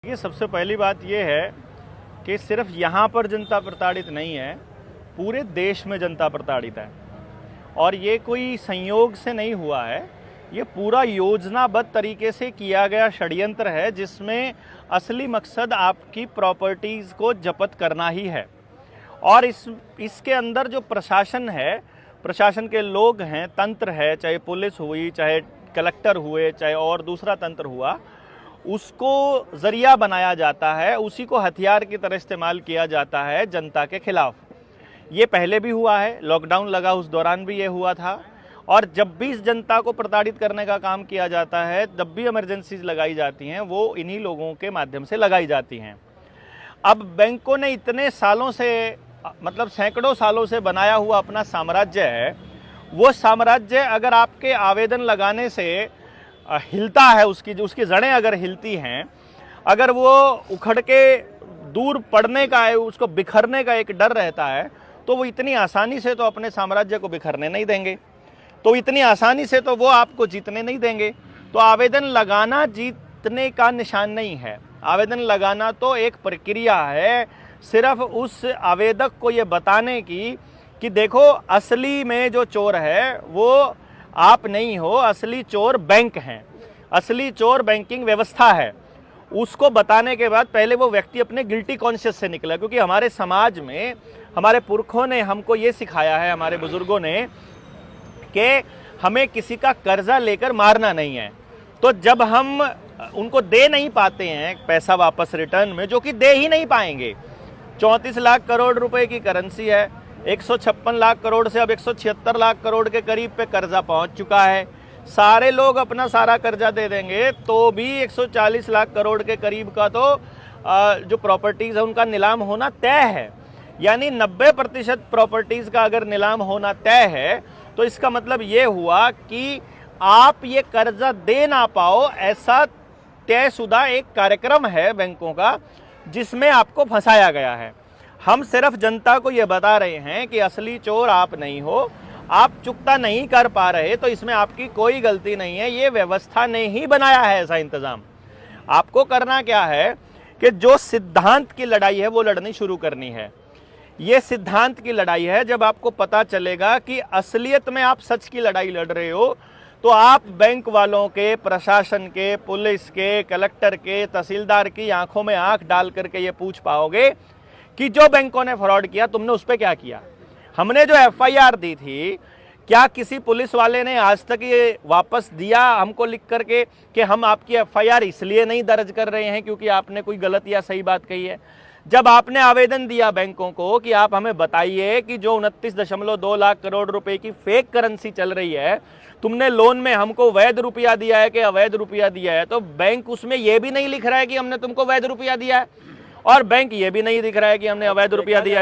ये सबसे पहली बात ये है कि सिर्फ यहाँ पर जनता प्रताड़ित नहीं है, पूरे देश में जनता प्रताड़ित है। और ये कोई संयोग से नहीं हुआ है, ये पूरा योजनाबद्ध तरीके से किया गया षड्यंत्र है, जिसमें असली मकसद आपकी प्रॉपर्टीज़ को जब्त करना ही है। और इसके अंदर जो प्रशासन है, प्रशासन के लोग हैं, तंत्र है, चाहे पुलिस हुई, चाहे कलेक्टर हुए, चाहे और दूसरा तंत्र हुआ, उसको ज़रिया बनाया जाता है, उसी को हथियार की तरह इस्तेमाल किया जाता है जनता के खिलाफ। ये पहले भी हुआ है, लॉकडाउन लगा उस दौरान भी ये हुआ था। और जब भी इस जनता को प्रताड़ित करने का काम किया जाता है, जब भी इमरजेंसीज लगाई जाती हैं, वो इन्हीं लोगों के माध्यम से लगाई जाती हैं। अब बैंकों ने इतने सालों से, मतलब सैकड़ों सालों से बनाया हुआ अपना साम्राज्य है, वो साम्राज्य अगर आपके आवेदन लगाने से हिलता है, उसकी जड़ें अगर हिलती हैं, अगर वो उखड़ के दूर पड़ने का है, उसको बिखरने का एक डर रहता है, तो वो इतनी आसानी से तो अपने साम्राज्य को बिखरने नहीं देंगे, तो इतनी आसानी से तो वो आपको जीतने नहीं देंगे। तो आवेदन लगाना जीतने का निशान नहीं है, आवेदन लगाना तो एक प्रक्रिया है, सिर्फ उस आवेदक को ये बताने की कि देखो असली में जो चोर है वो आप नहीं हो, असली चोर बैंक हैं, असली चोर बैंकिंग व्यवस्था है। उसको बताने के बाद पहले वो व्यक्ति अपने गिल्टी कॉन्शियस से निकला, क्योंकि हमारे समाज में हमारे पुरखों ने हमको ये सिखाया है, हमारे बुजुर्गों ने, कि हमें किसी का कर्जा लेकर मारना नहीं है। तो जब हम उनको दे नहीं पाते हैं पैसा वापस रिटर्न में, जो कि दे ही नहीं पाएंगे, 34 लाख करोड़ रुपए की करेंसी है, 156 लाख करोड़ से अब 176 लाख करोड़ के करीब पे कर्जा पहुंच चुका है। सारे लोग अपना सारा कर्जा दे देंगे तो भी 140 लाख करोड़ के करीब का तो जो प्रॉपर्टीज़ है उनका नीलाम होना तय है। यानी 90% प्रॉपर्टीज़ का अगर नीलाम होना तय है, तो इसका मतलब ये हुआ कि आप ये कर्जा दे ना पाओ, ऐसा तयशुदा एक कार्यक्रम है बैंकों का, जिसमें आपको फंसाया गया है। हम सिर्फ जनता को ये बता रहे हैं कि असली चोर आप नहीं हो, आप चुकता नहीं कर पा रहे तो इसमें आपकी कोई गलती नहीं है, ये व्यवस्था ने ही बनाया है ऐसा इंतजाम। आपको करना क्या है कि जो सिद्धांत की लड़ाई है वो लड़नी शुरू करनी है। ये सिद्धांत की लड़ाई है, जब आपको पता चलेगा कि असलियत में आप सच की लड़ाई लड़ रहे हो, तो आप बैंक वालों के, प्रशासन के, पुलिस के, कलेक्टर के, तहसीलदार की आंखों में आंख डाल करके ये पूछ पाओगे कि जो बैंकों ने फ्रॉड किया तुमने उस पर क्या किया। हमने जो एफआईआर दी थी, क्या किसी पुलिस वाले ने आज तक ये वापस दिया हमको लिख करके कि हम आपकी एफआईआर इसलिए नहीं दर्ज कर रहे हैं क्योंकि आपने कोई गलत या सही बात कही है? जब आपने आवेदन दिया बैंकों को कि आप हमें बताइए कि जो 29.2 लाख करोड़ रुपए की फेक करेंसी चल रही है, तुमने लोन में हमको वैध रुपया दिया है कि अवैध रुपया दिया है, तो बैंक उसमें यह भी नहीं लिख रहा है कि हमने तुमको वैध रुपया दिया है, और बैंक ये भी नहीं दिख रहा है कि हमने अवैध रुपया दिया है।